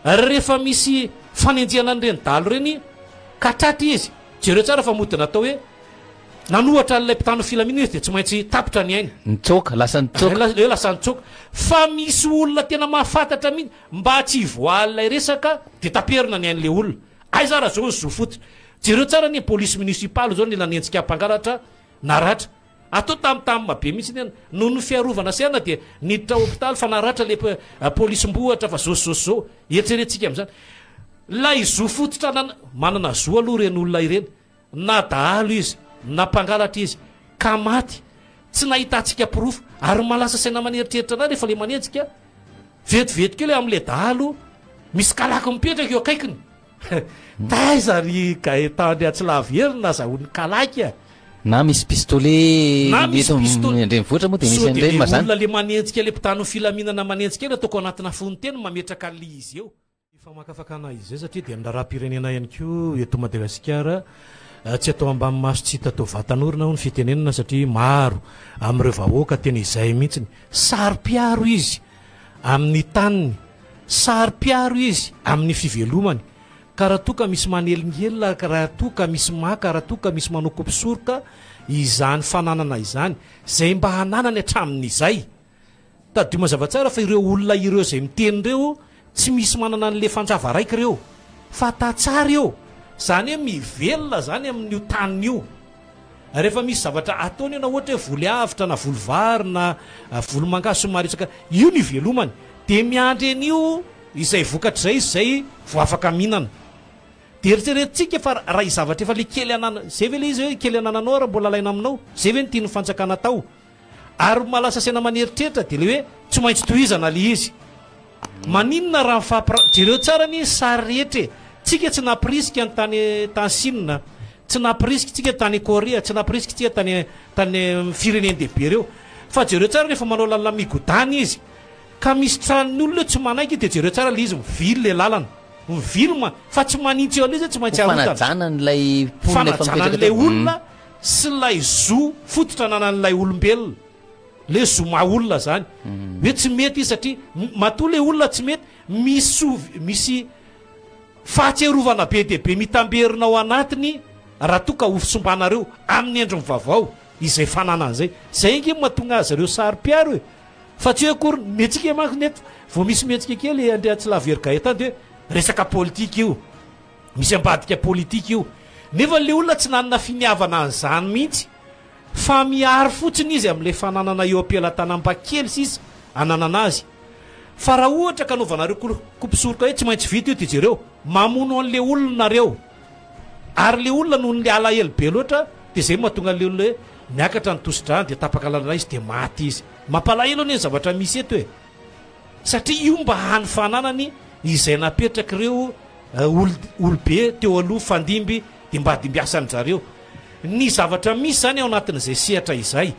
rehefa misy fanenjehana an'ireny dalo reny katraty izy jereo tsara fa mody natao hoe nanohatra n'ilay mpitano filaminana izy dia tsy maintsy tapitra ny ainy nitsoka lasa nitsoka le lasa nitsoka fa misy olona tena mahafantatra mihitsy mba tsy voalilay resaka dia taperina ny ain'le olona aiza raha zao ny zo fototra jereo tsara ny polisy municipaly zao ny lanentsika mpangalatra naratra atao tamtamina be mihitsy ny noho ny fiarovana siana dia niditra hôpitaly fa naratra le polisy mbohatra fa zao eritrerentsika amin'izany lay zo fototra manana zo aloha reny olona ireny na dahalo izy na mpangalatra izy ka maty tsy nahitantsika pirofo ary malasa saina maneritreritra ana rehefa le manenjika vetivety keo le amin'le dahalo misy kalako mipetraka eo akaikiny taiza ry gaetany atsylavyherina zahony kalaky na misy pistolet ndrenivohatra moa dia misy an'ireny mazany olona le manenjika le mpitano filaminana manenjika eny ataoko anatina fonteny mametraka le izy eo efa makafakana izy zay satria dia ndrara-pirenena ihany ko eto Madagasikara tsy atao ambany maso tsy hita atao vatan'orina ho ny fitenenana satria maro amin'ireo vahoaka tena izay mihitsiny sary-piaro izy amin'ny taniny sary-piaro izy amin'ny fivelomany ka raha toa ka misy manelingelina raha toa ka misy maka raha toa ka misy manao kompisoroka izany fananana izany zay mba hananany hatramin'izay tadio mazava tsara fa ireo olona ireo zay miteny ireo tsy misy manana n'le fanjava raiky ireo fa tatsara eo zany hoe mivelona zany amin'io taniny io rehefa misy zavatra ataony eo na ohatra hoe voly avitra na volovary na volomangaso somaritsaka io ny velomany dia miandry an'io izay vokatra izay izy zay vo afaka mihinana dia eritreretintsika fa raha izavatra efa le kely anana zay ve le izy hoe kely anananao raha mbola alaina aminao zay ve ny tiany fanjakana tao ary malasa saina maneritreritra dia le hoe tsy maintsy tohizana le izy maninona raha jereo tsara ny sary rehetra tsika tsy napirisika ny tany Chine tsy napirisika tsika tany Korea tsy napirisika tsika tany fireneny dehibe reo fa jereo tsara rehefa manao lalana migodany izy ka misy tranony olona tsy manaiky dia jereo tsara le izy mivily le lalana mivily fa tsy manintsy eo izy tsy maintsy fanajana n'lay olona sy lay zo fototra nanan'lay olombelona le zo maolona zany hoe tsy mety izy satria matoa le olona tsy mety misy fahatserovana be dehibe mitamberina ao anatiny raha toa ka ofisombanareo amin'ny endrony vaovao izay fananan'izay zay nge mahatonga azy ireo sary-piaro e fa tsy hoe akory metsika manko neto vao misy metsika kely andrea tsy laverygaetany dia resaka politika io misy ambadika politika io nefa le olona tsy nanana finiavana an'izany mihitsy fa miaro fotsiny izy amin'le fananana eo ampialatanam-bakely sisa ananana azy fa raha ohatra ka anaovanareo kompisoroka hoe tsy maintsy vita io dia jereo mamono an'le olonareo ary le olona noho nyle alahelo be loatra dia zay mahatonga le olona hoe miakatra ny tosi-drany dia tapaka lalana izy dia maty izy mampalahelo anie ny zavatra misy eto e satria io mba hany fananany izay napetraka ireo olobe teo aloha fandimby dia mba dimbiasany zareo ny zavatra misy zany ao anatin'izay sehatra izay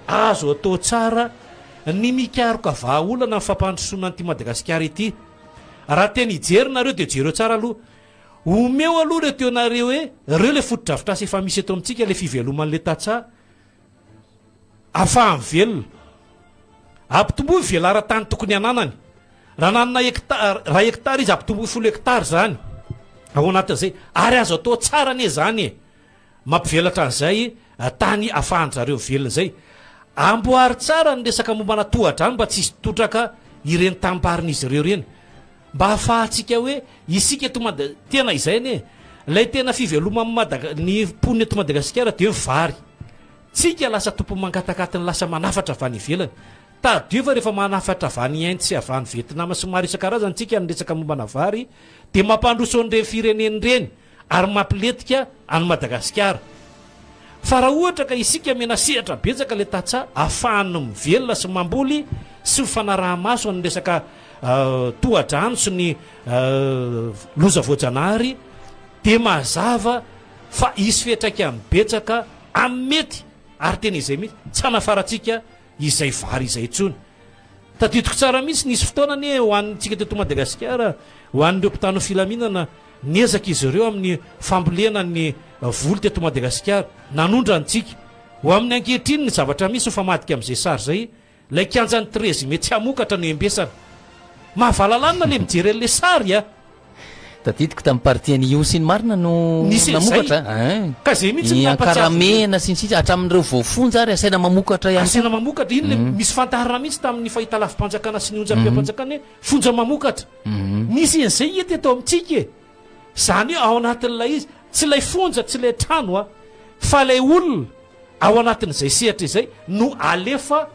azo atao tsara ny mikaroka vahaolana ny fampandrosoana nyty Madagasikara ity raha tena ijerinareo dia jereo tsara aloha omeo aloha reo teonareo hoe reo le fotodravitrasa efa misy eto amintsika le fiveloman'le tatsa afahany velona ampitombo velara-tany tokony ananany raha nanana raha hektara izy ampitombo 10 hektara zany ao anatin'izay ary azo atao tsara ane zany e mampivelatra an'izay tany afahany zareo velona zay amboary tsara ny resaka mombana tohadrany mba tsisy totraka ireny tamparin'izy ireo reny mba hahafahantsika hoe isika tena izay ne lay tena fiveloma ny poniny eto Madagasikara dia vary tsika lasa tompo mangatakatiny lasa manafatra avany ivelany tadio fa rehefa manafatra avany Inde sy avany Vietnam sy maro isan-karazany tsika ny resaka mombana vary dia mampandroso an'ireny fireneny reny ary mampiletika any Madagasikara fa raha ohatra ka isika mena sehatra betsaka le tatsa ahafahany mivelona sy mamboly sy mifanaraha-maso ny resaka tohadrano sy ny loza voajanahary dia mazava fa isy fetraikany betsaka amin'ny mety ary tena izay mihitsy tsy hanafaratsika izay vary izay intsony tadidiko tsara mihitsy nisy fotoanany ho antsika teto Madagasikara ho an'ireo mpitano filaminana niezaka izy ireo amin'ny fambolena ny voly teto Madagasikara nanondra antsika ho amin'ny ankehitriny ny zavatra misy ho famadika amin'izay sary zay lay kianjany 13 mety tsy hamokatra no embesana mahavalalana le mijery an'le sary a tadidiko tamin'ny partiany iosy ny marina no namokatra ka zay mihitsy nakaramena sy ny sisa hatramin'ireo voafonjy ary asaina mamokatra ihany asaina mamokatra iny le misy fantarana mihitsy tamin'ny fahita lafi-panjakana sy ny onjam-piam-panjakana hoe fonja mamokatra misy en'izay ety atao amintsika e zany hoe ao anatin'ilay izy tsy lay fonja tsy lay trano a fa lay olona ao anatin'izay sehatra izay no alefa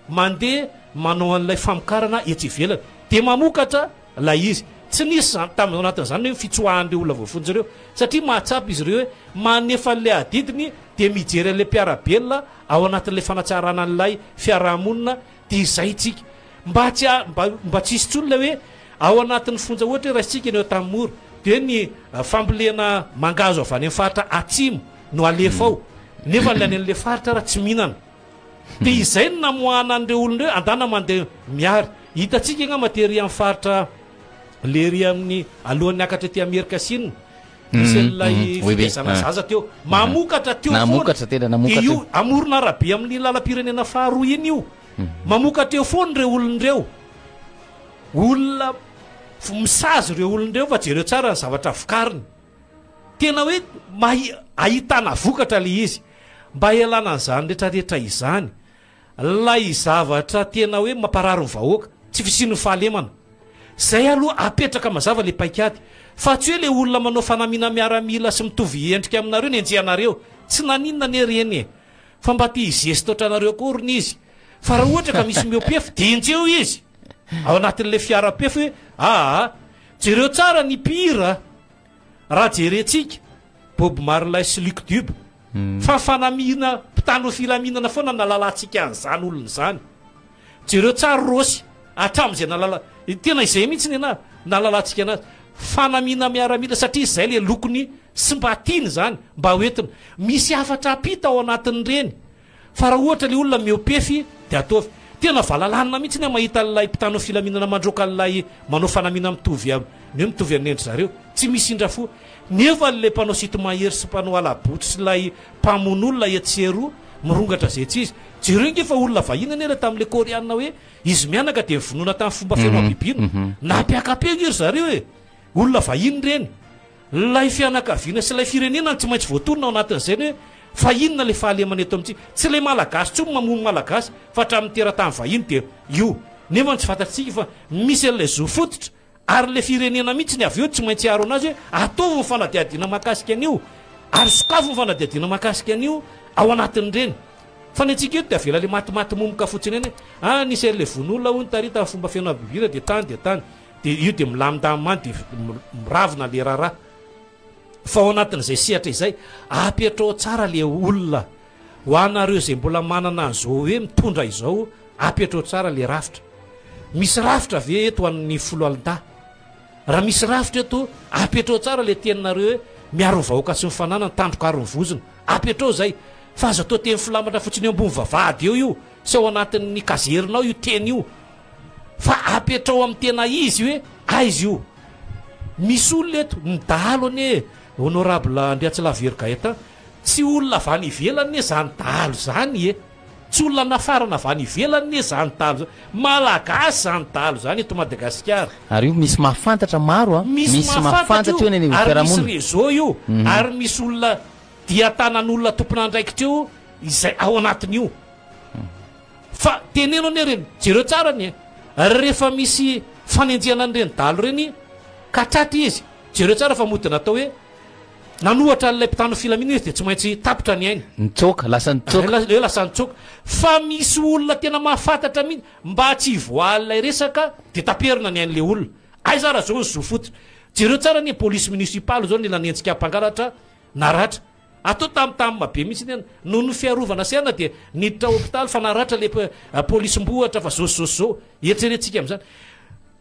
mandeha manao an'ilay famokarana etsy ivelany dia mamokatra lay izy tsy nisy tamin'ny anatin'izany hoe fitsoahan'ireo olona voafonjareo satria mahatsapy izy ireo hoe manefa an'ilay adidiny dia mijery an'ilay mpiarabelona ao anatin'ilay fanatsarana an'ilay fiarahamonina dia izay tsika mba tsisy tsolona hoe ao anatin'ny fonja ohatra hoe raisitsika ny eo tamin'ny mora dia ny fambolena mangazo avy any amin'ny faritra atsimo no alefa ao nefa nlay any an'ilay faritra raha tsy mihinana dia izay no namoahana an'ireo olonareo andana mandeha miary hitatsika igna matery amin'ny faritra lery amin'ny alohan'ny akatra ty Amerika Sina misy an'ilay fitaizana zaza teo mamokatra teo foana io amorona arabe amin'ny lalam-pirenena faharoa iny io mamokatra eo foana ireo olon'ireo olona misazy ireo olon'ireo fa jereo tsara ny zavatra vokariny tena hoe ahitana vokatra le izy mba hialana an'izany rehetrarehetra izany lay zavatra tena hoe mamparary ny vahoaka tsy fisian'ny fahalemana zay aloha apetraka mazava le paikady fa tsy hoe le olona manao fanamina miaramila sy mitovy endrika aminareo ny enjehanareo tsy naninona ny reny fa mba ty izestotra anareo akoriny izy fa raha ohatra ka misy miopefy dia enjeo izy ao anatin'le fiara-pefy hoe jereo tsara ny pira raha jerentsika Bob Marley sy Luc Dube fa fanamina mpitano filaminana foana nalalantsika an'izany olona izany jereo tsara rosy hatramin'izay nalala tena izay mihitsy ny ana nalalantsika anazy fanamina miaramila satria izay le lokony sy mba tiany zany mba hoentina misy afatra apita ao anatin'ireny fa raha ohatra le olona miopefy dia ataovy tena valalanina mihitsy ny mahita n'ilay mpitano filaminana mandroka an'ilay manao fanamina mitovy mitovy an'endry zareo tsy misy indra fo nefa le mpanao sito mahery sy mpanao alabotsy sy lay mpamon'olona etseroa mirongatra zay tsy izy jereo ngefa olona vahina nera tamin'le koreanina hoe izy mianaka dia mivonoana tamin'ny fomba feno abibina nampiakapego iry zareo e olona vahiny reny lay fianakaviana sy lay firenena tsy maintsy voatorona ao anatin'izay hoe fahinona le fahalemana eto amintsika tsy le malagasy tsy mamono malagasy fa hatramin'ny teratany vahiny dia io nefa tsy fantatsika fa misy an'ilay zo fototra ary le firenena mihitsy ny avy eo tsy maintsy aro anazy hoe ataovy ny fanadiadiana makasika an'io ary sokafo ny fanadiadiana makasika an'io ao anatin'ireny fa ny antsika eto dia avela le matimaty momoka fotsiny eny nisy an'le von'olona ho ny tarita ny fomba fiaino abibira dia tany dia io dia milamindamimany dia miravina le raharaha fa ao anatin'izay sehatra izay apetrao tsara le olona ho anareo zay mbola manana an'izao hoe mitondra izao apetrao tsara le rafitra misy rafitra ve eto amin'ny folo alin-ta raha misy rafitra eto apetrao tsara le teninareo hoe miaro ny vahoaka sy mifanana ny tandroka ary ny vozona apetrao zay fa azo atao teny filamatra fotsiny eo ambony vavahady eo io sy ao anatin'ny kazerinao io teny io fa apetrao amin'ny tena izy hoe aizy io misy olona eto ny dahalo ane honorable Andriatsilavery Gaëtan tsy olona avy any ivelany zany dahalo zany tsy olona nafarana avy any ivelany zany dahalo malagasy zany dahalo zany eto Madagasikara ary io misy mahafantatra maro misy mahafantatra eo ny fiarahamonina ary misy réseau io ary misy olona dia tanan'olona tompon'andraikitra eo izay ao anatin'io fa teneno ane reny jereo tsara ny rehefa misy fanenjehana an'ireny dahalo reny ka tratra izy jereo tsara fa modina atao hoe nanohatra n'ilay mpitano filamina izy dia tsy maintsy tapitra ny ainy nitsoka lasa nitsoka lasa nitsoka fa misy olona tena mahafantatra mihitsy mba tsy voalilay resaka dia taperina ny ain'le olona aiza raha zao ny zo fototra jereo tsara ny polisy municipal zao ny nanentsika ampangaratra naratra atao tamitaminma be mihitsy ny no ny fiarovana siana dia niditra hôpitaly fa naratra le polisy mbohatra fa zao eritrerentsika amin'izany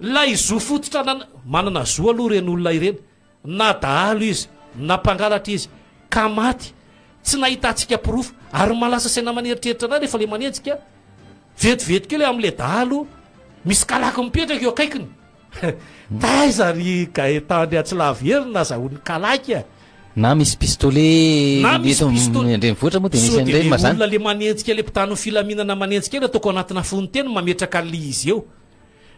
lay zo fototra manana zo aloha reny olona ireny na dahalo izy na mpangalatra izy ka maty tsy nahitantsika pirofo ary malasa saina maneritreritra ana rehefa le manenjika vetivetika eo le amin'le dahalo misy kalaka mipetraka eo akaikiny taiza ry Gaëtan Andriatsilavery na zahony kalaky na misy pistolet voatra moa dia misy an'ireny mazany olona le manenjika le mpitano filaminana manenjika eny ataoko anatina fonoteny mametraka le izy eo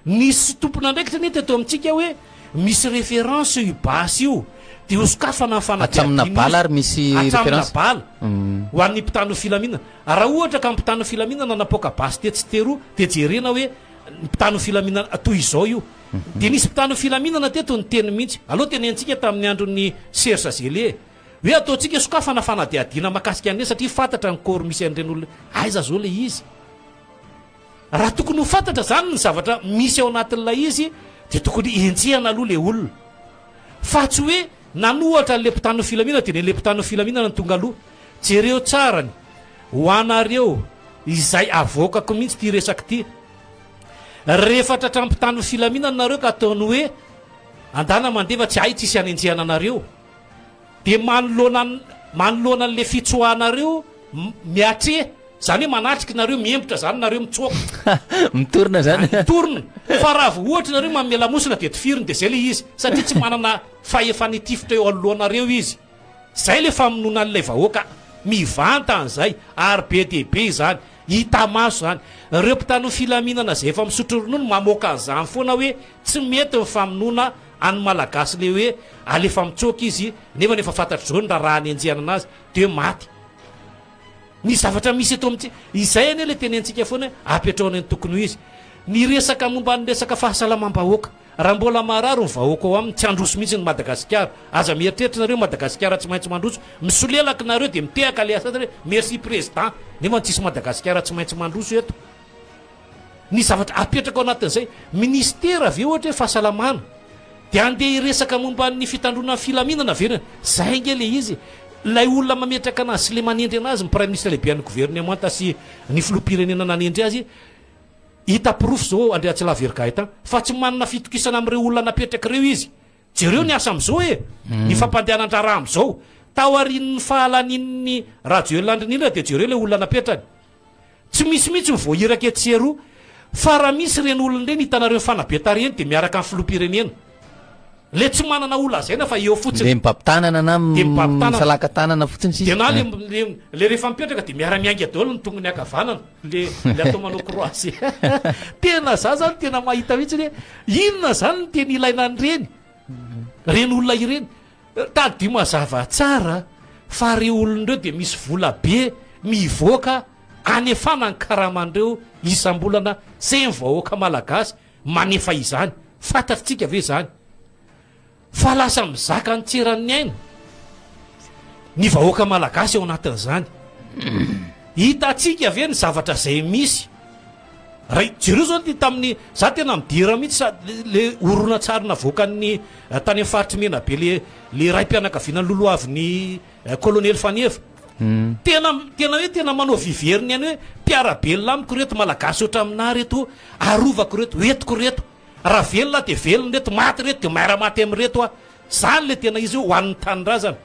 nisy tompona ndraiky tany teto amintsika hoe misy référence io basy io de osokafana atramina bala ary misy référence bala ho an'ny mpitano filaminana raha ohatra ka mpitano filaminana napoka basy te tsy tero de jerena hoe mpitano filaminana toy izao io de nisy mpitano filaminana teto ny teny mihitsy aloha teny antsika tamin'ny andron'ny Serge Zélé hoe ataontsika sokafana fanadiadina makasika an'ireny satria fantatra ny kôry misy an'ireny olona aiza zao le izy raha tokony ho fantatra zany ny zavatra misy ao anatin'ilay izy de tokony entsehana aloha le olona fa tsy hoe nanohatra le mpitano filaminana de le mpitano filaminana ny tonga aloha jereo tsarany ho anareo izay avokako mihitsy ty resaky ty rehefa tratra mpitano filaminana nareo ka ataony hoe andana mandeva tsy hay tsisy anenjehana anareo de manoloana an'le fitsoahanareo miatre zany hoe manatriky nareo miembotra zany nareo mitsoaka mitorona zany mitorona fa raha vo ohatra nareo mamelamosina de tifiriny de zay le izy satria tsy manana fahefany tifitra eo alohanareo izy zay le famonona an'ilay vahoaka mivanta an'izay ary be dehibe zany hita maso zany reo mpitano filaminana zay efa misotro ronono mamoaka an'izany foana hoe tsy mety mifamonona any malagasy le hoe alefa mitsoaka izy nefa nefa fantatry zao ny raha ny anjehana anazy de maty ny zavatra misy eto amintsika izay ane le teny antsika foana apetraony ny tokony ho izy ny resaka momba ny resaka fahasalamam-bahoaka raha mbola mararo ny vahoaka ao aminy tsy androso mihitsy ny Madagasikara aza mieritreritra nareo Madagasikara tsy maintsy mandroso misolelaka nareo de mitehaka le asa hoe merci président nefa tsisy Madagasikara tsy maintsy mandroso eto ny zavatra apetraka ao anatin'izay ministera avy ohatra hoe fahasalamana de andeha hiresaka momba ny fitandrona filaminana verina zay nge le izy lay olona mametraka anazy sy le manendry anazy ny prime ministre lehibe an'ny gouvernement sy ny filoham-pirenena nanendry azy hita pirofo zao Andrea Tsilaverika etan fa tsy manana fitokisana amin'ireo olona napetraka reo izy jereo ny asa am'izao e ny fampandehanan-draraha am'izao tao arin'ny fahalanin'ny radio landrin'ina de jereo le olona napetrany tsy misy mihitsy mivoahiraka etseroa fa raha misy reny olona reny hitanareo fanabe tareny de miaraka amin'ny filoham-pirenena le tsy manana ola zaina fa eo fotsiny le mipampitanana na misalaka tanana fotsiny sisy de na le rehefa mipetraka de miara miangy daholo ny tongony akavanana le atao manao croisy tena za zany tena mahita mihitsy hoe inona zany ny teny ilaina an'ireny reny olona ireny tady mazava tsara fa re olon'ireo de misy vola be mivoaka anefana ny karamandreo isam-bolana zay ny vahoaka malagasy manefa izany fantatritsika ve zany fa lasa mizaka ny tseran'ny aina ny vahoaka malagasy ao anatin'izany hitatsika ve ny zavatra zay misy raha jereo zao ty tamin'ny za tena midira mihitsy le orona tsarina voakan'ny tany amin'ny faritry mena be le raim-pianakaviana lolo avyny colonel Fanefa tena hoe tena manao viveriny any hoe mpiarabelona amiko reto malagasy oatra amina reto arovako reto etiko reto raha velona de velona reto maty reto de maira maty am'reto a zany le tena izy ho an'ny tanindrazana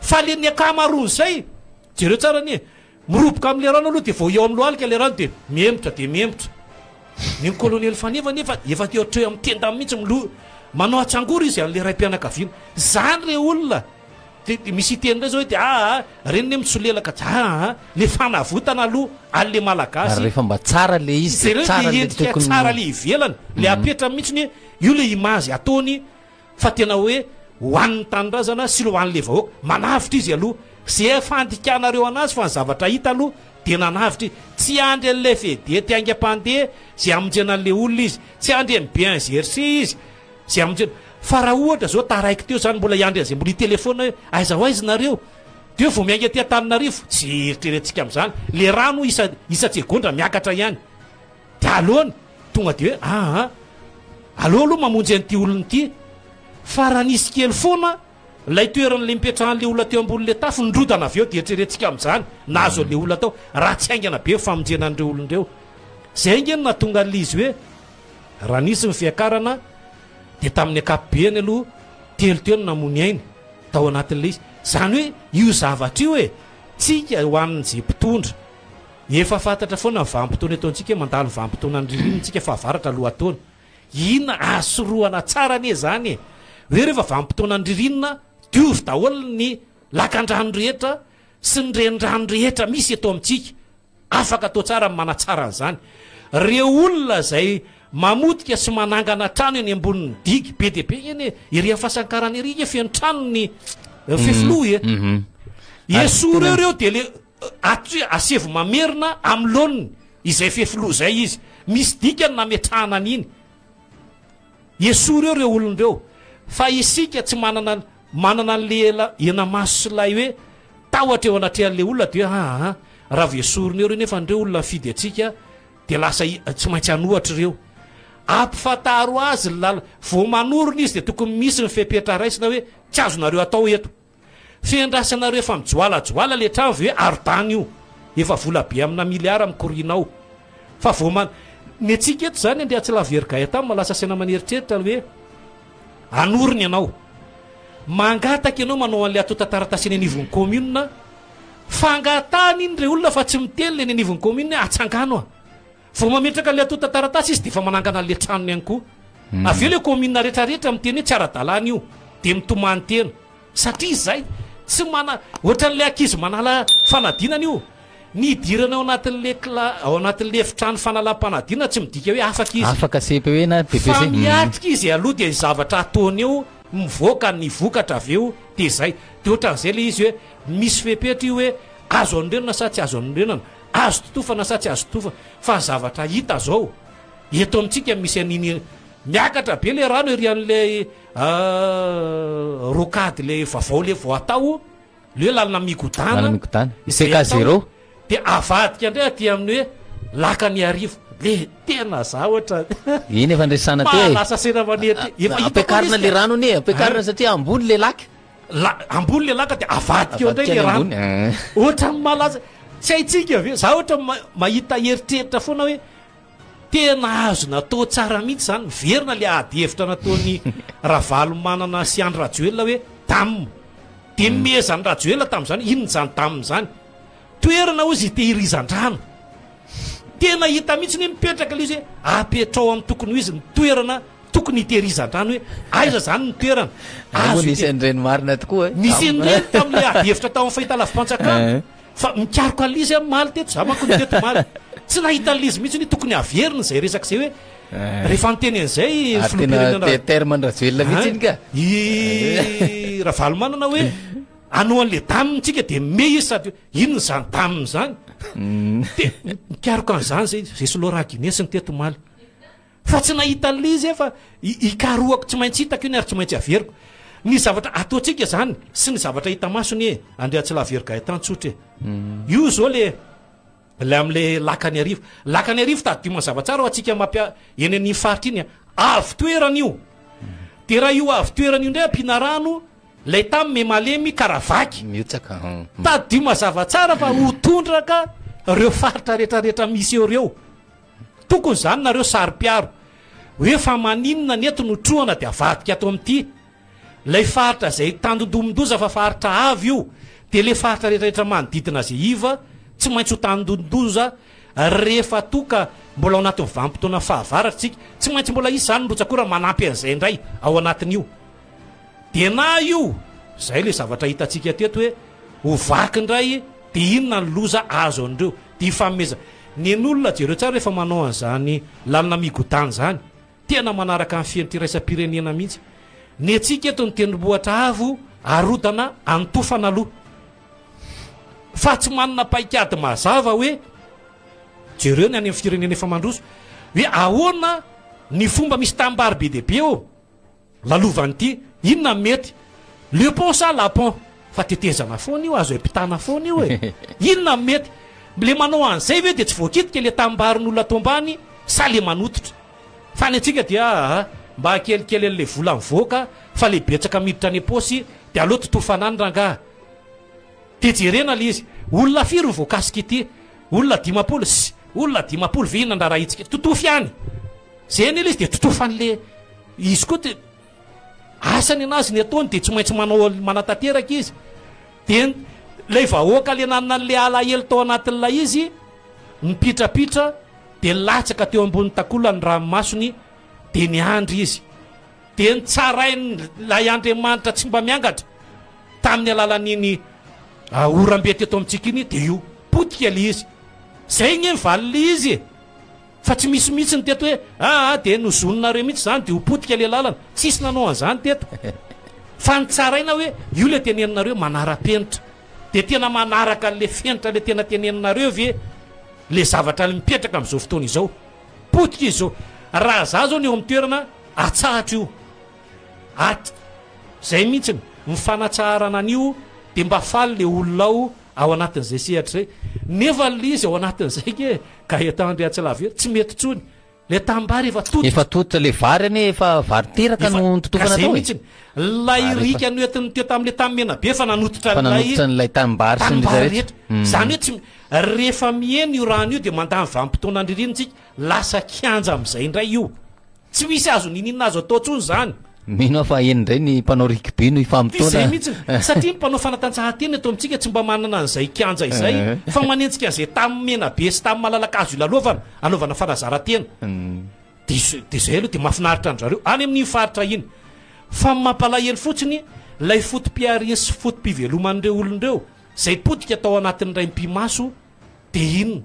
fa le ny akamaroany zay jereo tsara ny miroboka am'le rano aloha de vao eo am'lo alika le rano de miembotra ny colonel Fanefa nefa efa teo treo amin'ny tenda mihitsy manao atsangory izy an'le raim-pianakaviana zany re olona de misy teny ndray zao hoe de reny ne mitsolelaka le fanavotana aloha an'le malagasy rehefa mba tsara le izy endrika tsara le ivelany le apetra mihitsy ny io le imazy ataony fa tena hoe ho an'ny tanindrazana sy lo an'le vahoaka manavitra izy aloha zay fandikanareo anazy fa ny zavatra hita aloha de nanavitra tsy andry an'le fede ty aingam-pandeha zay amonjena an'le olona izy tsy andry amin'ny bien gercé izy zay amonjena fa raha ohatra zao taraiky teo zany mbola iandry azay mbola itelefona hoe aiza ho aizy nareo de vao miainga ty an-taninarivo tsy eritreretintsika am'izany le rano isa-tsegondra miakatra ihany de alohany tonga de hoe aloha aloha mamonjy an'ity olony ity fa raha nisy kely foana lay toeran'le mipetrahan'le olona teo ambon'le tafo nrodana avy eo de eritreretintsika am'izany nahazo an'le olona tao raha tsy aingana be famonjena an'ireo olondreo zay ngeny na tonga an'le izy hoe raha nisy ny fiakarana de tamin'ny akapobeany aloha telo no namony ainy tao anatin'le izy zany hoe io zavatra io e tsika ho an'zay mpitondra efa fantatra foana ny vampitona ataontsika hoe mandalo vampitona ny ririnitsika fa avaratra aloha ataony inona asoroana tsara ane zany e hoe rehefa vampitona ny ririnina diovy daholo ny lakan-drano rehetra sy ny renirano rehetra misy eto amintsika afaka atao tsara manatsara an'izany reo olona zay mamotika sy manangana trano eny ambonin'ny digy be de be eny iria fasankarany ery feno tranony fefilo esoa reo de le asevo mamerina am'loniny izay fefilo zay izy misy dikany nametrahanany iny esoa reo olon'reo fa isika tsy manana an'le ena maso sy lay hoe tahotra eo anatrehan'le olona de hoe raha vesorony eo reo nefa ndreo olona fidy atsika de lasa tsy maintsy anohatra reo ampifantaro azy vo manorona izy de tokony misy ny fepetra raisina hoe tsy azonareo atao eto fendrasanareo efa mijoalajoala le trano ve arodany io efa vola be amina miliara mikorinao fa ny atsika eto zany andeha tsy laverigay tamy malasa saina maneritreritra hoe anorony ianao mangataka ianao manao an'le ato tantaratasy eny anivon'ny commune fangatany iny re olona fa tsy mitely le eny anivon'ny commune atsangano vo mametraka le ato tantaratasy izy de fa manangana an'le tranony ihany koa aveo le commune rehetrarehetra miteny hoe tsy ara-dalàna io de mitomany tena satria zay tsy ohatran'le akizy manala fanadinana io nidirana ao anatin'le efitrano fanalam-panadina tsy midika hoe afaka izyfa miatrika izy aloha de zavatra ataony eo mivoaka ny vokatra aveo de zay de ohatran'izay le izy hoe misy fepetra io hoe azo andrenana sa tsy azo andrenana azo totofana sa tsy azo totofa fa zavatra hita zao eto amintsika misy aniny miakatra be le rano ery an'le rokady le vavao le vo atao le hoe lalina migodana de avadika ndray aty amin'ny hoe lakany arivo le tena za ohatra iny efa ndresana malasa sena manety ampiakarina le rano ny ampiakarina satria ambony le laka ambony le laka de avadika eo ndray le rano ohatra malaza tsy haitsika aveo za ohatra mahita heritreritra foana hoe tena azo natao tsara mihitsy zany miverina le ady hevitra nataony ravalo manana sy andro rajoelona hoe dam de mezany rajoelona tam'zany inony zany dam zany toerana ozy itehirizan-drano tena hita mihitsy ny mipetraka le izy hoe apetrao amin'ny tokony ho izy ny toerana tokony hitehirizan-drano hoe aiza zany ny toerana nisy andreny marina tokoa nisy indreny tam'le ady hevitra tao amin'ny fahita lafi-panjakana fa mikaroko an'lizy amin'ny maly teto za manko ny teto maly tsy nahita an'lizy mihitsy ny tokony averina zay resaka zay hoe rehefa niteny an'izay filopirenanatermandrajoelona mihitsy iny ka ravalo manana hoe anao an'le damitsika de me izy sady inony zany daminy zany de mikaroko an'izany zay solora guinesy ny teto maly fa tsy nahita an'lizy efa ikaroako tsy maintsy hitako iny ary tsy maintsy averiko ny zavatra ataotsika zany sy ny zavatra hita masony e andrea tsy laverigay tantsotra io zao le am'le lakany arivo tadima zavatsara ho atsika eny any faritra iny avy toerana io de raha io avy toerana io ndray ampina rano lay tamy me malemy karavaky tadima zavatsara fa hotondraka reo faritra rehetrarehetra misy eo reo tokony zany nareo sary-piaro hoe fa maninona ny eto notrohana de avadika ato amin'ity lay faritra zay tandondomondoza fa faritra avy io de le faritra rehetrarehetra manodidina zay iva tsy maintsy ho tandondoza rehefa toka mbola ao anatin'ny vanim-potoana fahavaratra tsika tsy maintsy mbola izy zany nrotsakora manampy an'izay indray ao anatin'io de na io zay le zavatra hitatsika teto hoe hovaky ndray de inona ny loza azo andreo de ifameza ny n'olona jereo tsara rehefa manao an'izany lalina migodany zany tena manaraka amin'ny fien'ity raisam-pirenena mihitsy ny atsika eto ny tendrombohatra avo arodana antofana aloha fa tsy manana paikady mazava hoe jereo ny any amin'ny firenena efa mandroso hoe ahoana ny fomba misy tambary be deaibe eo lalovanyity inona mety le pont sa lapont fa tetezana foana io azo epitana foana io e inona mety le manao an'izay ve de tsy voakitika le tambarin'olona tombany sa le manototra fa ny atsika dia mba kelikely an'le vola mivoaka fa le betsaka miditra any aposy de aloha totofanany rangaha de jerena le izy olona firy voakasika ity olona 10 olona 10 ve inona ndraraha itsika totofy any zay ny le izy de totofan'le izy koa de asany anazy ny ataony de tsy maintsy manatanteraka izy de lay vahoaka le nanina an'le alahelo tao anatin'lay izy mipitrapitra de latsaka teo ambony takola ny ranomasony de ny andry izy de nitsarainy lay Andriamanitra tsy mba miangatra tamin'ny alalan'iny orambe teto amintsika iny de io potika le izy zay gny mivaly le izy fa tsy misy mihitsy ny teto hoe de nozononareo mihitsy zany de hopotika le lalana tsisy nanao an'izany teto fa ny tsaraina hoe io le teneninareo manara-penitra de tena manaraka le fenitra le tena teneninareo ve le zavatra le mipetraka amin'izao fotoana izao potika izy zao raha za zao ny eo amin'ny toerana atsahatra io zay mihitsy mifanatsaharana an'io de mba faly le olona ao anatin'izay sehatra zay nefa le izy ao anatin'izay ke ka etandre atsalavy tsy mety tsony le tambary efa totra le vary ane efa vary teraka no totofana atao mihitsy lay rika noetiny teo tam'le tamena be fa nanototra nlay tambary sy ny rehetra zany hoe tsy rehefa mieny io rano io de mandamy vanim-potoana andririnitsika lasa kianja am'izay indray io tsy misy azo nininina azo atao tsony zany mino fa eny ndray ny mpanao rikby no ifampotoana mihitsy satria mpanao fanatanjahantena eto amintsika tsy mba manana an'izay kianja izay fa manentsika zay tamin'ny mena be sy tamin'ny malalaka azo ilalovana anaovana fanazarantena de zay aloha de mahafinaritra an'zareo any amin'ny faritra iny fa mampalahelo fotsiny lay fotom-piarina sy fotom-piveloman'ireo olon'ireo zay potika atao anatin'nyray mpimaso de inona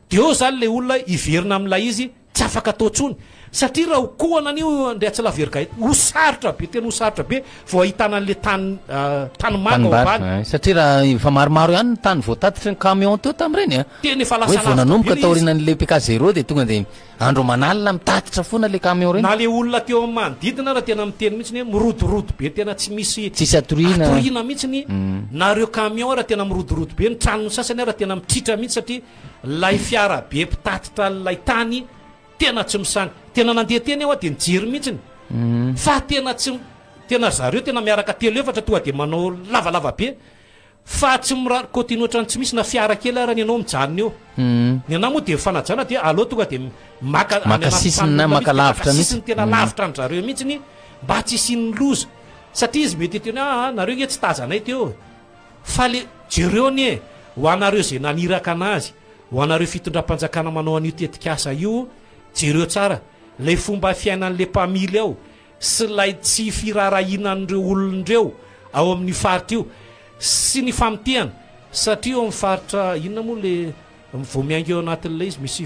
de eo zany le olona iverina amin'ilay izy tsy afaka atao tsony satria raha hokohana an'io ndray atsalaverika hosarotra be tena hosarotra be vao ahitana an'le tany manga ambany satria raha efa maromaro ihany ny tany voatatitra ny camion teo tam'ireny tena efa lasa hoe vao nanomboka taorinan'le PK0 de tonga de andro manalina mitatitra foana le camion reny na le olona teo amin'ny manodidina raha tena miteny mihitsy hoe mirodorodo be tena tsy misy atoriana mihitsy nareo camion raha tena mirodorodo be ny tranony sasany raha tena mitritra mihitsy satria lay fiara be mpitatitra lay tany tena tsy misany tena nandeha teny eo de nijery mihitsiny fa tena tsy tena zareo tena miaraka telo efatra tonga de manao lavalava be fa tsy continue ohatrany tsy misy na fiara kely raha ny anao mijanona eo ny anao moa de fanajana de aloha tonga de makasisiny tena lavitra ny zareo mihitsiny mba tsy isin'ny loza satria izy mety teny nareo nge tsy tazanay teo fa le jereo ny ho anareo zay naniraka anazy ho anareo fitondram-panjakana manao an'io tetikasa io jereo tsara lay fomba fiainan'le mpamily ao sy lay tsy firarahinan'ireo olon'ireo ao amin'ny faritra io sy ny famitehana satria eo amin'ny faritra inona moa le vao miainga eo anatin'ilay izy misy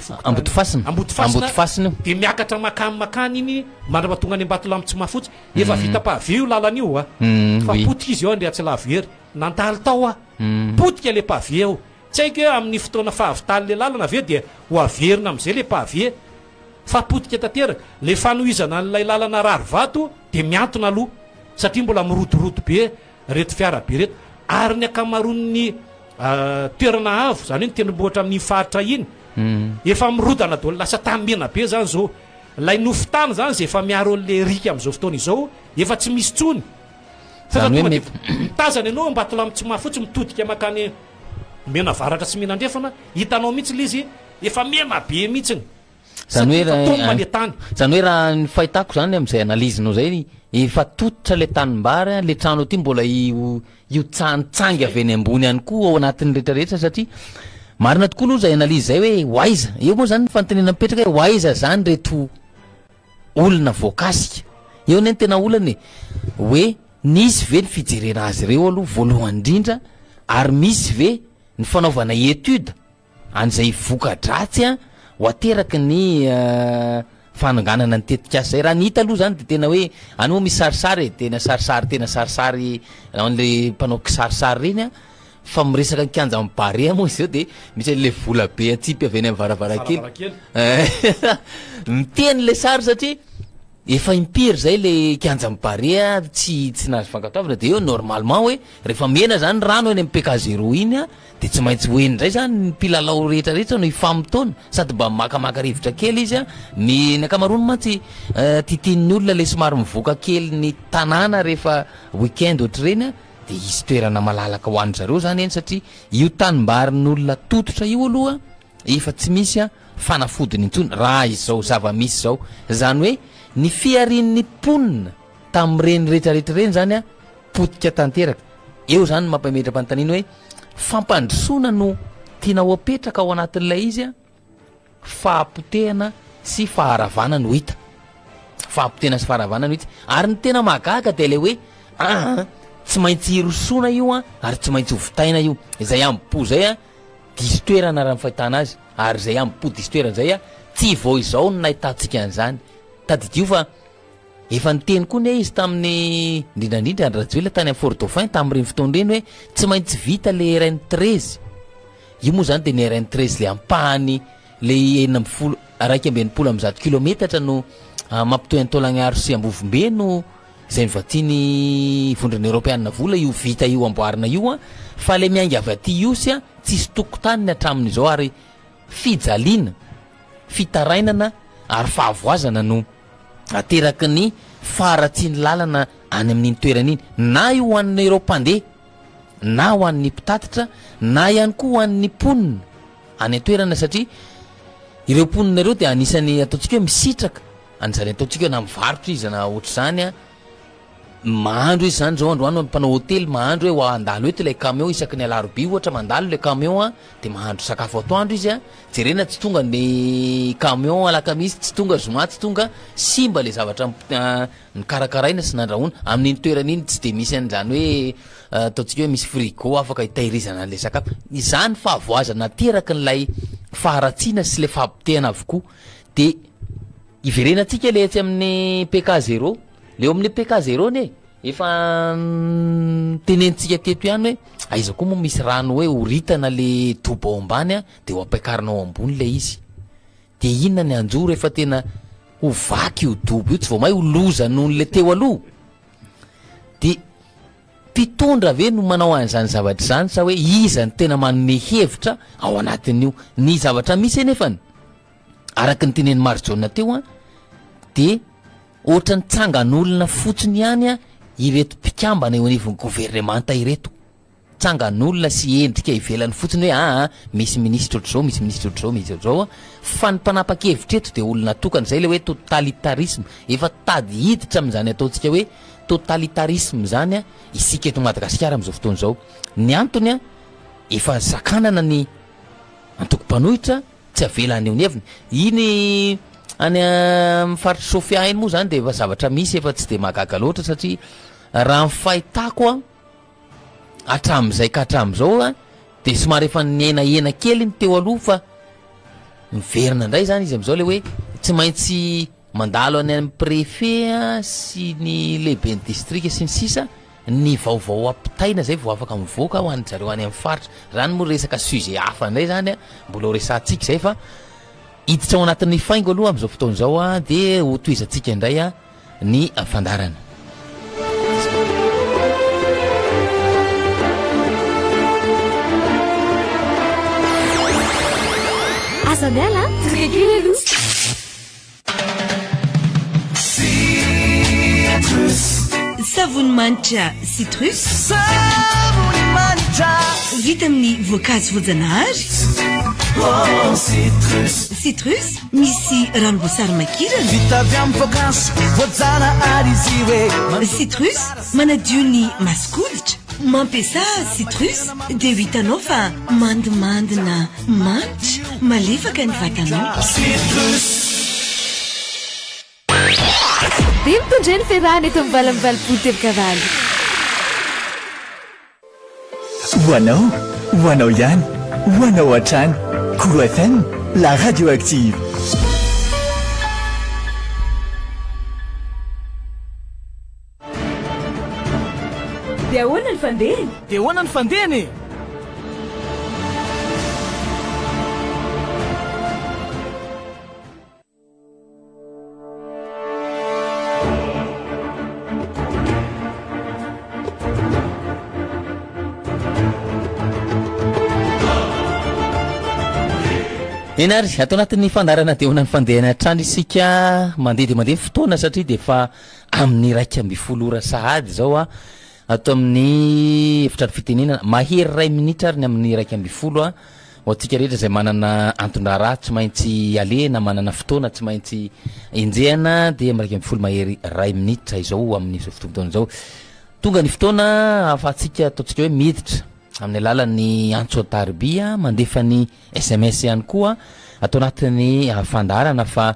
ambotofasina de miakatra makany iny mandrapatonga any Ambatolampy tsy mafotsy efa vita-pahave io lalana io fa potika izy eo andre Atsilavery nandalo tao potika le pave eo tsy haiko hoe amin'ny fotoana fahavitaly le lalana aveo de ho averina am'izay le pave fa potika tanteraka le fanohizana n'lay lalana rary vato de miantona aloha satria mbola mirodorodo be reto fiara be reto ary ny akamaron'ny toerana avo zany hoe ny tendrombohitra amin'ny faritra iny efa mirodana daholo lasa tamena be zany zao lay nofotany zany zay efa miaro an'le rika am'izao fotoana izao efa tsy misy tsony fa mitazana ianao Ambatolampy tsy mafotsy mitodika makany mena varatra sy mena andrefana hitanao mihitsy le izy efa mena be mihitsiny zany hoe raha ny fahitako zany am'izay analizinao zay efa tototra le tanimbary le trano ty mbola io tsanitsangy avy eny ambony ihany koa ao anatin'ny rehetrarehetra satria marina tokoa aloha zay analizy zay hoe hoaiza eo moa zany fanotenena mipetraka hoe hoaiza zany reto olona voakasika eo neny tena olany hoe nisy ve ny fijerena azy ireo aloha voalohany indrindra ary misy ve ny fanaovana étude an'izay voka-dratsy ho ateraky ny fananganana ny tetikasa zay raha ny hita aloha zany de tena hoe any moa misy sarisary tena sarisary an'le mpanao kisarisary reny fa miresaka ny kianja mibarea moa izy eo de misy le vola be atsipy avy eny amin'ny varavarakely miteny le sary satria efa impiry zay le kianja mibarea tsy nazy fankatoavana de eo normalement hoe rehefa mena zany rano eny amin'ny PK0 iny de tsy maintsy hoeny ndray zany ny mpilalao rehetrarehetra no ifamotona sady mba makamaka rivotra kely izy ny akamarony mantsy titinin'ny olona le somary mivoaka kely ny tanàna rehefa weekend ohatr'ireny de isy toerana malalaka ho any zareo zany eny satria io tanimbarin'olona tototra io aloha efa tsy misy fanafodiny intsony raha izao zava-misy zao zany hoe ny fiarin'ny ponina tamin'ireny rehetrarehetra reny zany potika tanteraka eo zany mampametra-panontaniana hoe fampandrosoana no tiana ho apetraka ao anatin'ilay izy fahapotehana sy faharavana no hita fahampotehana sy faharavana no hita ary ny tena mahagaga de le hoe tsy maintsy hirosoana io ary tsy maintsy hovitaina io zay ampo zay diso toerana raha ny fahitana azy ary zay ampo diso toerana zay tsy vao izao no nahitantsika an'izany tadidio fa efa niteny koa ne izy tamin'ny indrindrandrindra rajoela tany amin'ny Fort Dauphin tamin'ireny fotoana ireny hoe tsy maintsy vita le RN13 io moa zany de ny RN13 le ampahany le 920 kilometatra no mampitoy Antaolagnaro sy Ambovombe no izay mivatiny vondrany Europeanina vola io vita io amboarina io fa le miainga avy aty io sy tsisy tokotaniny hatramin'izao ary fijaliana fitarainana ary fahavoazana no ateraky ny faratsy ny lalana any amin'iny toerana iny na io ho an'ny Eropandeha na ho an'ny mpitatitra na ihany koa ho an'ny mponina any toerana satria ireo mponina ireo dia anisany ataontsika hoe misitraka an'izany ataontsika hoe na mivarotra izy na ohatr' zany mahandro izy zany zao androany mpanao hôtely mahandro hoe andalo eto ilay camion isaky ny alarobia ohatra mandalo le camion de mahandro sakafo atoandro izy jerena tsy tonga ny camion alakamisy tsy tonga zoma tsy tonga simba le zavatra nikarakaraina sy nandrahoana amin'iny toerana iny tsy de misy an'izany hoe ataontsika hoe misy frigo afaka hitahirizana an'le sakafo izany fahavoazana teraka n'lay faharatsiana sy le fampitehana avokoa de iverenantsika le tsy amin'ny PK0 leo amin'ny PK0 ne efa tenentsika teto ihany hoe aiza koa moa misy rano hoe horitana le dobo ao ambany de ho ampekarinao ambony le izy de inona ny anjoro efa tena ho vaky io dobo io tsy vao may ho loza noho le teo aloha de mpitondra ve no manao an'izany zavatra zany sa hoe iza ny tena manome hevitra ao anatin'io ny zavatra misy enefany araky ny teneny Marjona teo de ohatra ny tsangan'olona fotsiny ihany ireto mpikambana eo anivon'ny gouvernemanta ireto tsangan'olona sy endrika ivelany fotsiny hoe misy ministre ohatr'izao misy ministre ohatr'izao misy ohatr'izao fa ny mpanapa-kevitra eto de olona tokana zay le hoe totalitarisme efa tady hiditra amin'izany ataontsika hoe totalitarisme zany isika eto Madagasikara amin'izao fotoana izao ny antony efa sakanana ny antoko-panohitra tsy avelany eo ny heviny iny any mifaritra Sofia iny moa zany de efa zavatra misy efa tsy de mahagaga loatra satria raha ny fahitako hatram'izay ka hatram'izao de somary efa nienahena kely ny teo aloha fa miverina indray zany izy am'izao le hoe tsy maintsy mandalo any amin'ny préfet sy ny lehibe ny district sy ny sisa ny vaovao ampitaina zay vao afaka mivoaka ho an'jareo any amin'ny faritra zany moa resaka sujet hafa indray zany mbola ho resantsika zay fa hiditra ao anatin'ny faingo aloha amin'izao fotoana izao de ho toizantsika indray ny fandarana Azadela tukekilelu savony manitra citrus savony manitra vita amin'ny voankazo voajanahary citrus misy ranom-boasary makirana vita avy amin'ny voankazo voajanahary izy hoe citrus manadio ny maskoditra mampiasa citrus de hitanao fa mandimandina manitra malefaka ny vatanao citrus dia mitondreny ferrany eto mivalamivali-polo telo-kavaly hoanao ihany hoanao hatrany Cool FM la radio active dia ahoana ny fandehany dia ahoana ny fandehany enary atao anatin'ny fandarana de hoana ny fandehana hatrany isika mandeha de mandeha fotoana satria de fa amin'ny raika amby folo ora sahady zao atao amin'ny efitrano fitenenana mahery ray minitra ary ny amin'ny raika amby folo ho atsika rehetra zay manana antondraraha tsy maintsy alena manana fotoana tsy maintsy enjehana de amin'ny raika amby folo mahery ray minitra izao amin'ny fotoana zao tonga ny fotoana afatsika ataontsika hoe miditra amin'ny alalan'ny antsotaribia mandefa ny SMS ihany koa atao anatin'ny fandarana fa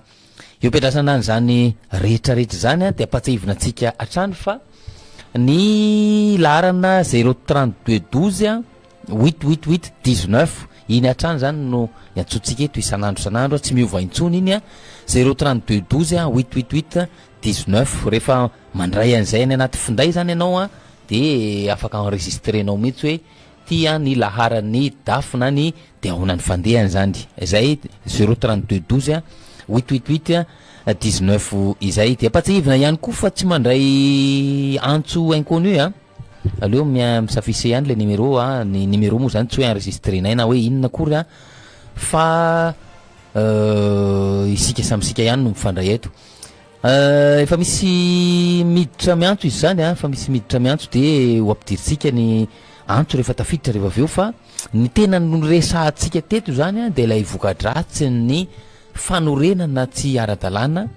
eo petrasana an'izany rehetrarehetra zany de apatsahivina antsika hatrany fa ny larana 03212 888 19 iny atrany zany no iantsotsika eto isan'andro san'andro tsy miova intsony iny a 032 12 888 19 rehefa mandray an'izay any anaty finday zany ianao a de afaka enregistrenao mihitsy hoe tia ny laharany dafina ny de ahonany fandehany zany zay 032 12 888 19 izay de apatsihivina ihany koa fa tsy mandray antso inconnu a aleo misafise ihany le numéro a ny numéro moa zany tsy hoe enregistrenay na hoe inona kory a fa isika samysika ihany no mifandray eto efa misy miditra miantso izy zany a fa misy miditra miantso de ho ampidiritsika ny antso rehefa tafiditra rehefa aveo fa ny tena noresahantsika teto zany a de ilay vokadratsy ny fanorenana tsy ara-dalàna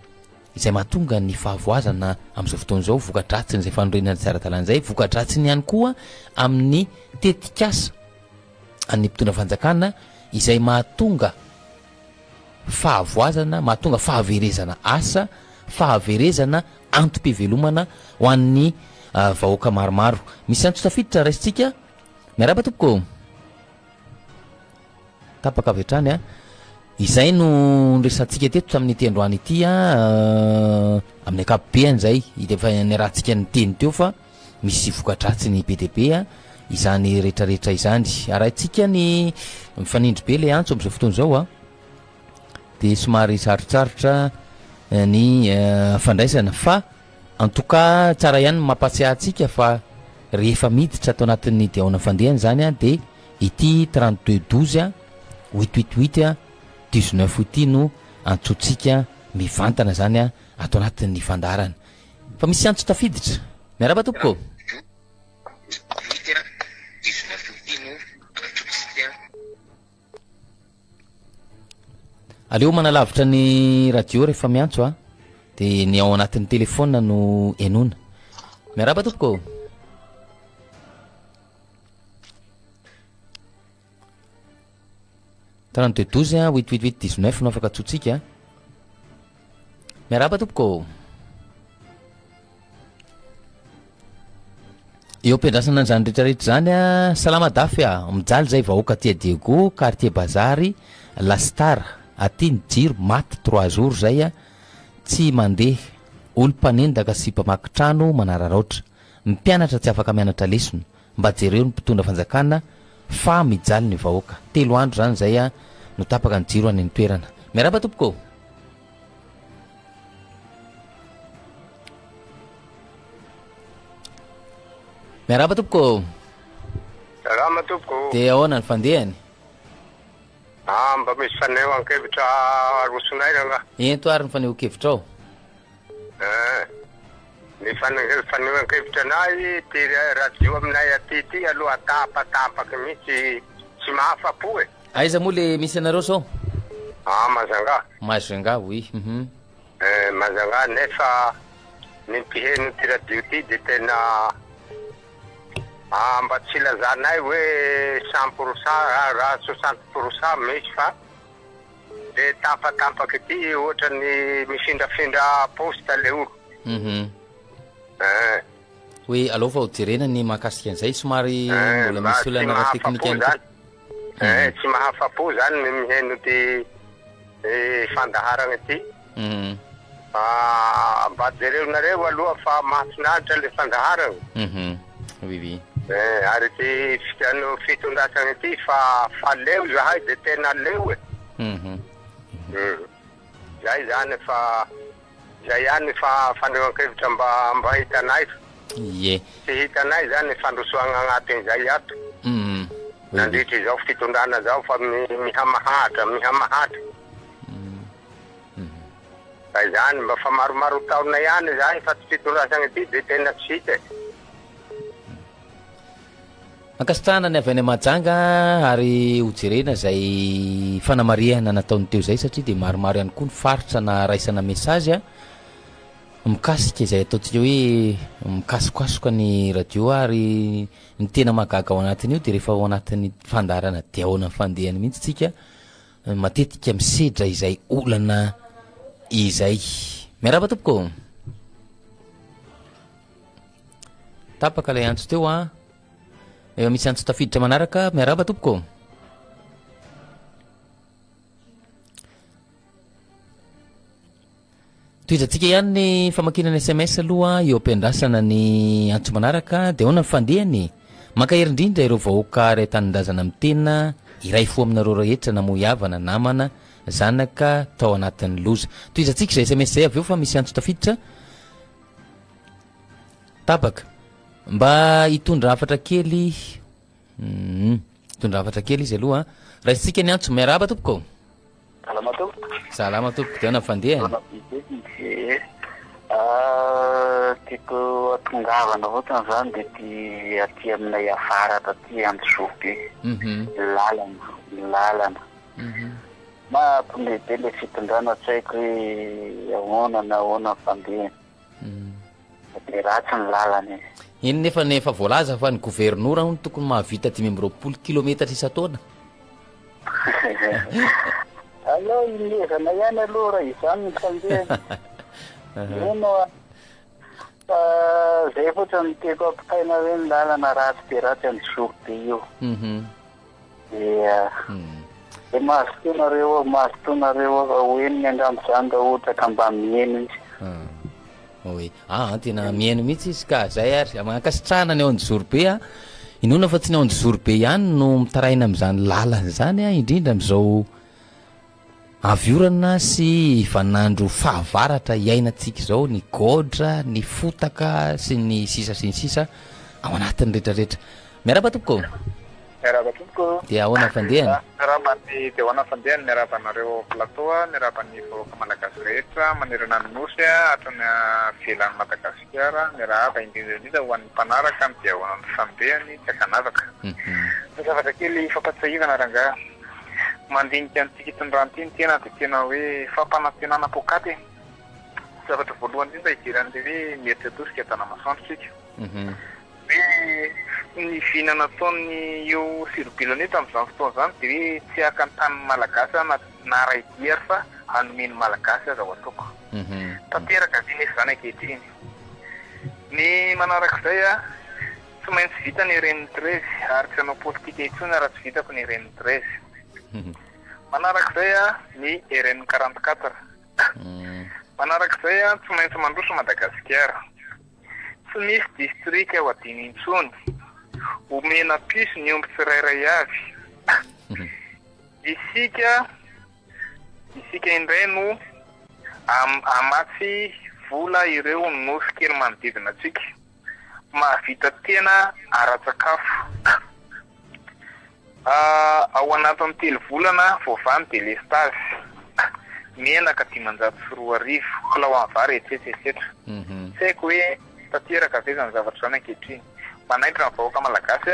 izay mahatonga ny fahavoazana amin'izao fotoan'izao vokadratsiny izay fanorenana tsy ara-dalàna zay vokadratsiny ihany koa amin'ny tetikasa amin'ny mpitondra fanjakana izay mahatonga fahavoazana mahatonga fahaverezana asa fahaverezana antom-pivelomana ho an'ny vahoaka maromaro misy antso tafiditra raisitsika miaraba tompoko tapaka avy hatrany a izay no nresantsika teto tamin'ny tendroany ity a amin'ny akapobeany zay defa ny rahantsika ny teny teo fa misy vokadratsy ny BDB a izany rehetrarehetra izany arahantsika ny mifanindry be le antso amin'izao fotoana izao a de somary sarotsarotra ny fandraisana fa en tout cas tsara ihany mampatsiahantsika fa rehefa miditra atao anatin'ny diaona fandehany zany a de ity 32 12 888 19 ity no antsotsika mivantana zany a atao anatin'ny fandarana fa misy antso tafiditra miaraba tompoko aleo manalavitra ny radio rehefa miantso a de ny ao anatin'ny telefona no enona miaraba tompoko 32 12 888 19 no afaka atsotsika miaraba tompoko eo ampiandrasana an'izany rehetrarehetra zany a salama dafy a mijaly zay vahoaka tia Diego quartier bazary Lastar aty ny jiro maty 3 jours zay a tsy mandeha olo-panendaka sy mpamaky trano manararaotra mpianatra tsy afaka mianatra lesona mba jereo ny mpitondra fanjakana fa mijaly ny vahoaka 3 andro zany zay a no tapaka ny jiro any toerana miaraba tompoko miaraba tompoko salama tompoko de ahoana ny fandehany mba misy fanehoan-kevitra rosonay ranga ento ary ny faneho-kevitra ao ny fanehoan-kevitra anay ty radio aminay aty ty aloha tapatapaky mihitsy tsy mahafapo e aiza moa le misy anareo sao mazanga mazanga oui mazanga nefa ny mpiheno ty radio ty de tena mba tsy lazanay hoe 100% raha 60% misy fa de tapatapaky ty ohatrany mifindrafindra posta le olo hoe alao fa ho jerena ny mahakasika an'izay somary mbola misy olana teknika any tsy mahafapo zany miheno ty fandaharana ty mba jereonareo aloha fa mahafinaritra le fandaharana oui ary ty fitondrasana ty fa leo zahay de tena leo e zay zany fa zay ihany fa fanehoan-kevitra mba hitanay ye tsy hitanay zany fandrosoagna agnatin'izay ato nandritra izao fitondrana zao fa mihamahatra zay zany mba fa maromaro taona ihany zay fa ty fitondrasana ty de tena tsy hita ankasitrahana ny avy any Mahajanga ary hojerena zay fanamarihana nataony teo zay satria de maromaro ihany koa ny faritra na raisana message a mikasika izay ataontsika hoe mikasikokasoka ny radio ary ny tena mahagaga ao anatiny io de rehefa ao anatin'ny fandarana de ahoana fandehany mihitsy tsika matetika misedra izay olana izay miaraba tompoko tapaka lay antso teo a efa misy antso tafiditra manaraka miaraba tompoko toizantsika ihany ny famakinana SMS aloha eo ampiandrasana ny antso manaraka dia hoana fandehany maka herindrindra ireo vahoaka ray tanindrazana amin'ny tena iray fo aminareo rehetra namoiavana namana zanaka tao anatin'ny loza toizantsika izay SMS zay avy eo fa misy antso tafiditra tapaka mba hitondra hafatra kely hitondra hafatra kely izy aloha raisitsika ny antso miaraba tompoko salama tompoko dia hoana fandehany tiako atongavana ohatran zany de ty aty aminay afara taty anjobe lalana mampilehibe le fitondrana tsy haiko hoe ahoana na ahoana fandehany de ratsy ny lalana iny nefa voalaza fa ny gouvernoura hony tokony mahavita 520 kilometatra isa-taona aloha ilezana ihany aloha raha izany ny fandehany ino zay fotsiny tiako ampitaina hoe ny lalana ratsy de ratsy anjobo be io de mahazotonareo hoeniny angambo zany da ohatra ka mba mieno izy oe tena mieno mihitsy izy ka zay ary mankasitrahana ny ao anjoro be a inona fa tsy ny ao anjoro be ihany no mitaraina am'izany lalana zany a indrindra am'izao aviorana sy vanandro fahavaratra iainantsika izao ny godra ny fotaka sy ny sisa ao anatin'ny rehetrarehetra miaraba tompoko dia ahoana fandehany de ahoana fandehany miarabanareo plateau miaraban'ny vahoaka malagasy rehetra manerana ny nosy atrany velan'ny Madagasikara miaraba indrindra ho an'ny mpanaraka ny dia ahoanan'ny fandehany tsy akanavaka zavatra kely fampatsahivana rangaha mandinika an'ity kitondran'ity ny tena dia tena hoe fampanantenana pokaty zavatra voalohany indrindra idiran'le hoe mety atosika tanamasoandrotsika hoe ny vinana ataony io sirobiloneta amin'izany fotoana zany dia hoe tsy aka ny tanin'ny malagasy na raidiary fa hanomeny malagasy aza ho ataoko tanteraka vinesy zany ankehitriny ny manarak'izay tsy maintsy vita ny reniny 13 ary tsy anao politika itsony raha tsy vitako ny reniny 13 manarak'izay ny RN 44 manarak'izay tsy maintsy mandroso Madagasikara tsy misy district ao adiny intsony omena piso ny omby tsirairay avy isika indray no amatsy vola ireo nosy kely manodidina atsika mahavita tena ara-tsakafo ao anatin'ny telo volana voavany de lestage menaka 540 kilao amin'ny vary etc tsy haiko hoe tateraka vezany zavatra zany ankehitriny manaitra ny vahoaka malagasy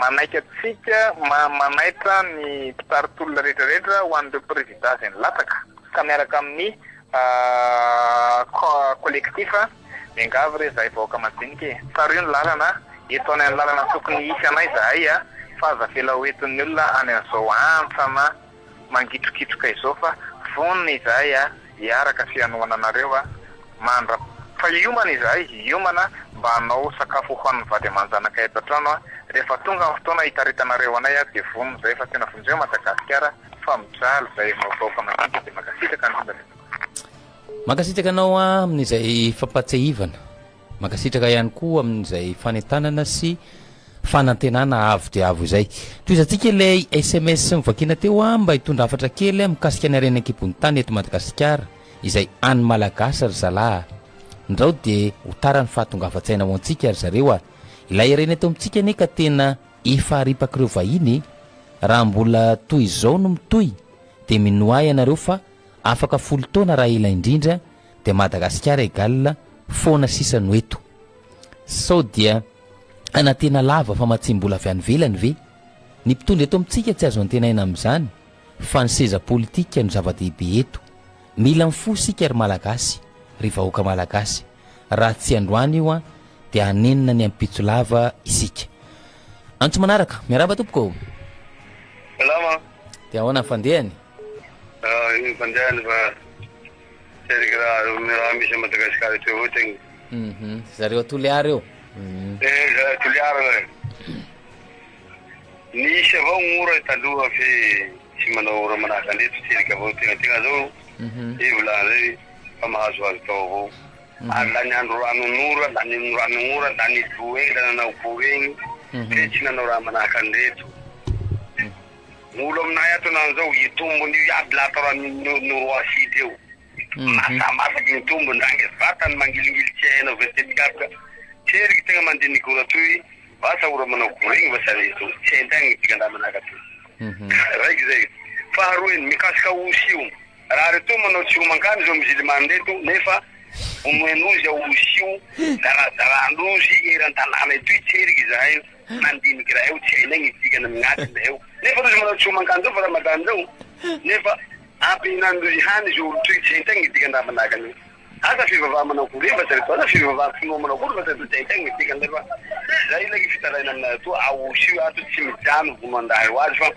manaika atsika manaitra ny mpitaritolona rehetrarehetra ho an'ireo présidence ny lataka ka miaraka amin'ny collectif miangavy re zahay vahoaka madinika tsara io ny lalana eto any amin'ny lalana tokony isy anay zahay fa aza fela hoentin'ny olona any an'izao antsana mangitrokitroka izao fa vonona izahay hiaraka fianoana anareo mandra fa iomana izahay iomana mba hanao sakafo ho an'ny vady aman-janaka eto an-trano rehefa tonga amin'ny fotoana hitaritanareo anay dia vonona izay fa tena vonjeo Madagasikara fa mijaly izay vahoaka madinika dia makasitraka ny makasitraka anao amin'izay fampatsahivana makasitraka ihany koa amin'izay fanentanana sy fanantenana avo dia avo izay toizantsika ilay SMS mivakina teo mba hitondra hafatra kely mikasika ny harena ekipony tany eto Madagasikara izay any malagasy ry zalahy ndrao dia hotarany fahatongafatsaina ho antsika ry zareo ilay harena eto amintsika neka tena efa haripaka ireo vahiny raha mbola toy izao no mitoy dia minoay ianareo fa afaka 10 taona raha ila indrindra dia Madagasikara égale foana sisa no eto sao dia anatena lava fa matsimbola avy any velany ve ny mpitondra eto amintsika tsy azo antenaina amin'izany fa ny seza politika no zava-dehibe eto mila mifo sika ry malagasy ry vahoaka malagasy raha tsy androany io dia hanenina ny ampitso lava isika antso manaraka miaraba tompoko salama dia ahoana fandehany fandehany fa tseriky raha misy Madagasikara teo hotegny zareo atoliary eo toliary nisy avao gn'ora taloha fe tsy manao ora manahaka andeto tseriky avao tegna zao volana zay fa mahazoazo tao avao ary la niandro ranonora la nino ranonora la nidoegny la nanao koregny ke tsy nanao raha manahaka andreto olo aminay ato nan'izao itombony iaby la atao raha noroasidy eo masamasaky ny tombony rangy vatany mangilingily tsy hainao vetetikapika tseriky tegna mandiniky ora toy vasa ora manao koregny vasa reto tsy haintegna itika nda manahaka toy raiky zay faharoeny mikasika osy io raha reto manao tsy homan-kany zao musulman reto nefa omoenozy osy io zarazarandrozy eran-tanàna etoy tseriky zahay mandiniky raha eo tsy hainagny itikana amin'atiny eo nefa rozy manao tsy homan-kany zao fa ramadany zao nefa ampinandrozy hany izy olo toy tsy haintegna itika nda manahaka an'io asa fivavaha manao kory vasa reto asa fivavaha finoa manao kory vasa reto tsy haintegna itika nda fa zay laky fitaraina aminay atoa aosy io ato tsy mijano vono andahy ho azy fa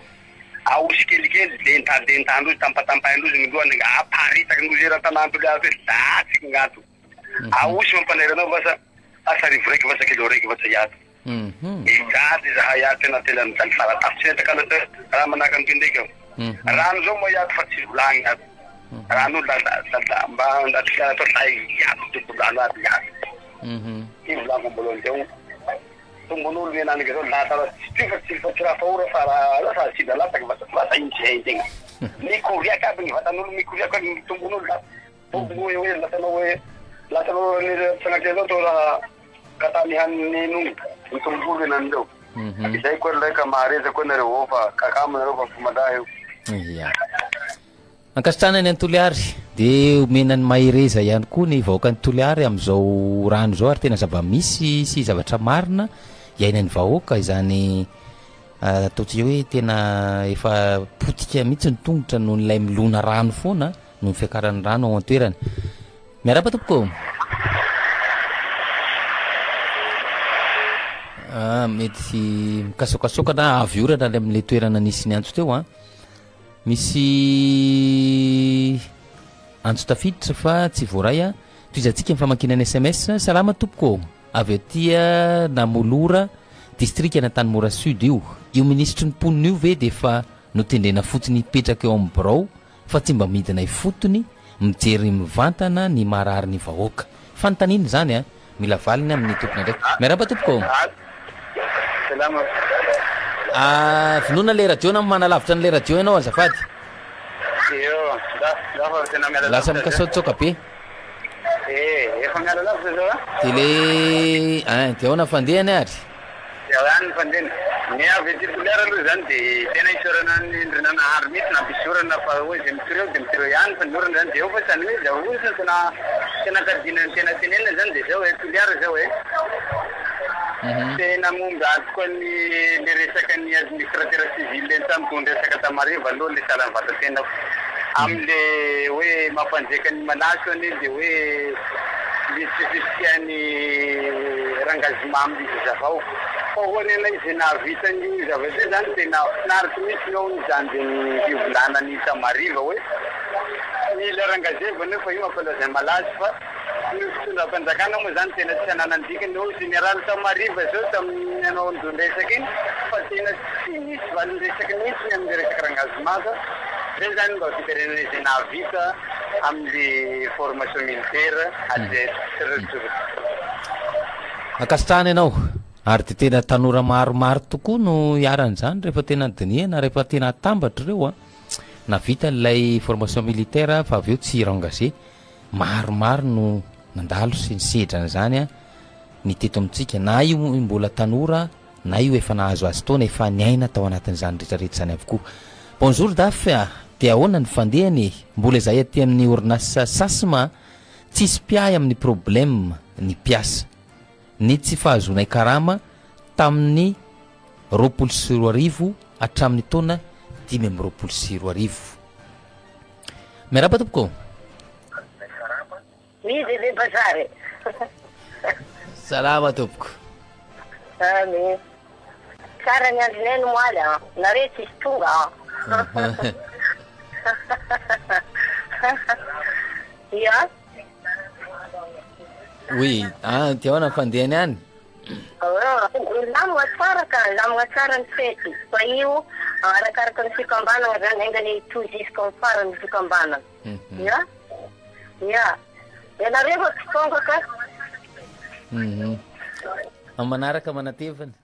aosy kelikely dentandrozy tampatampaindrozy ny loany aparitaky ndrozy eran-tanànto le ato hoe datsiky ngato aosy mampanairanao vasa asa rivo raiky vasa kilo raiky vasa iato igady zahay ato tena tena mijaly faratafitsy netakala raha manahaka an'itoy ndraiky ao rano zao moa iato fa tsy volagny ato rano mba ndatikana atao lay iato tobolano ato iato i volagny ambolohany teo tombon'olo menaniky zao latara tsy raha faora fa raha sida lataky vasa iny tsy hay tegna mikoriaky aby ny vatan'olo mikoriaky ny tombon'olo la tombo hoe latanao sanatria zao to raha katany hanin'ino ny tombolo enanindeo izay koa laika mahareza koa nareo ao fa kakamana reo fa fomandraha eo ia ankasitrana ny Toliary dia omenany mahereza ihany koa ny vahoaka ny Toliary amin'izao rano zao ary tena zava-misy sy zavatra marina iainany vahoaka izany ataotsika hoe tena efa potika mihitsy ny tongotra noho nylay milona rano foana no fiakaran'ny rano ao an-toerana miarapa tompoko mety mikasokasoka na avy orana le amin'le toerana nisy ny antso teo misy antso tafiditra fa tsy voaray toizantsika ny famankinany SMS salama tompoko avy atia namolora district Anatanimora Sud io ministre ny ponina io ve dia fa notendrena fotsiny hipetraka eo amin'ny birao fa tsy mba midina ifotony mijery mivantana ny marary ny vahoaka fanontaniana zany mila valiny amin'ny tompona ndraiky miaraba tompoko vonona le radio na manalavitra n'le radio ianao azafady lasa mikasotsoka be efa miala lavitra zao dia le dia ahoana fandehany ary any fandehany ny avy titulaire aloha zany dia tena isorana indrina nahary mihitsy nampisorana fa hoe zay mitoreo dia mitoreo ihany fa niorana zany dia eo fa sany hoe zao ozy tena kadinany tena tenenina zany dia zao hoe toliary zao hoe tena momba ato koa le resaka ny administrateur civil le tamtony resaka tamariva aloha le salan'ny vatatena am'le hoe mampanjeka ny malaso any dia hoe lisifisiany rangazimamy izy zavao fa hoanena izy nahavitany zavatra zany tena finaritra misy ao zany dia ny fivolanany tamariva hoe mila rangazevana fa io mampalazay malaso fa ny fitondram-panjakana moa zany tena tsy ananandikany ao général tamariva zao tamin'ny anao ndondresaka iny fa tena tsy misy valindresaka mihitsy amin'ny resaka rangazimaka zay zany mba fiterenana izay nahavita amin'ny formation militaire akasitrahana ianao ary dia tena tanora maromaro tokoa no iaran'izany rehefa tena dinihana rehefa tena atambatra ireo navita n'ilay formation militaire fa avy eo tsy rengagé maromaro no nandalo sy nisedrana zany ny teto amintsika na io mbola tanora na io efa nahazo azy taona efa niaina tao anatin'izany rehetrarehetra zany avokoa bonjour daf dia ahoana ny fandehany mbola izay aty amin'ny orinasa sasma tsisy piay amin'ny problème ny piasa ny tsy fahazonay karama tamin'ny 24 hatramin'ny taona 524 miaraba tompoko Mide bazare. Salama tompoko. Amin. Cara ny andrinay no moaly naretsy izy tonga Ya. Oui, ti ahoana fandehany any? Lamagna tsara ny fety fa io arakaraka ny fikambanana zany engany toy jusqu'au farany fikambanana. Ya. Ya. ianareo fa tsy tonga ka Amin'ny manaraka manatevana